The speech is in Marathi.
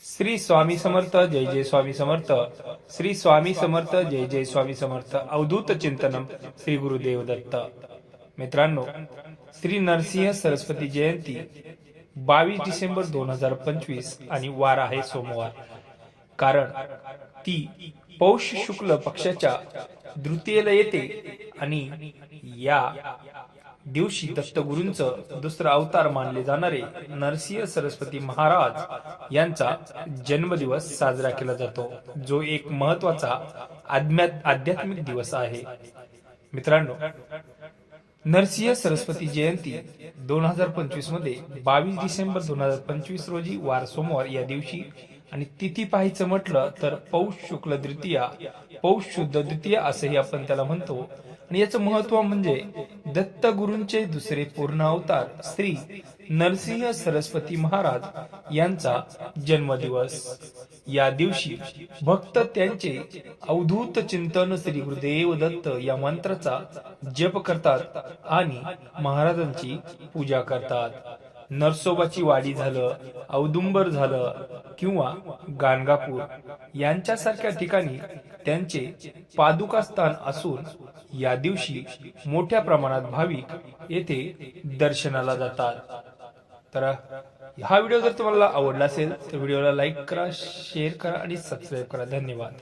श्री स्वामी समर्थ, जय जय स्वामी समर्थ. श्री स्वामी समर्थ, जय जय स्वामी समर्थ. अवधूत चिंतनम श्री गुरुदेव दत्त. मित्रांनो, श्री नरसिंह सरस्वती जयंती 22 डिसेंबर 2025 आणि वार आहे सोमवार. कारण ती पौष शुक्ल पक्षाच्या द्वितीयेला येते आणि या दिवशी दत्तगुरूंचं दुसरा अवतार मानले जाणारे नरसिंह सरस्वती महाराज यांचा जन्मदिवस साजरा केला जातो, जो एक महत्वाचा आध्यात्मिक दिवस आहे. मित्रांनो, नरसिंह सरस्वती जयंती 2025 मध्ये 22 डिसेंबर 2025 रोजी वार सोमवार या दिवशी आणि तिथी पाहायचं म्हटलं तर पौष शुक्ल द्वितीया, पौष शुद्ध द्वितीया असंही आपण त्याला म्हणतो. आणि याचं महत्व म्हणजे दत्तगुरूंचे दुसरे पूर्ण अवतार श्री नरसिंह सरस्वती महाराज यांचा जन्मदिवस. या दिवशी भक्त त्यांचे अवधूत चिंतन श्री गुरुदेव दत्त या मंत्राचा जप करतात आणि महाराजांची पूजा करतात. नरसोबाची वाडी झालं, औदुंबर झालं किंवा गाणगापूर यांच्यासारख्या ठिकाणी त्यांचे पादुका स्थान असून या दिवशी मोठ्या प्रमाणात भाविक येथे दर्शनाला जातात. तर हा व्हिडिओ जर तुम्हाला आवडला असेल तर व्हिडिओला लाईक करा, शेअर करा आणि सबस्क्राईब करा. धन्यवाद.